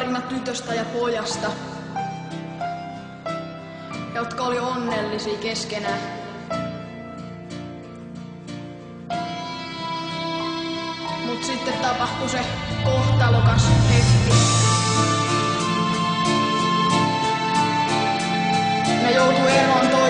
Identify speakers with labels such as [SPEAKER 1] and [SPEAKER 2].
[SPEAKER 1] tarina tytöstä ja pojasta, jotka oli onnellisia keskenään. Mut sitten tapahtui se kohtalokas hetki. Ne joutui eroon toisistaan.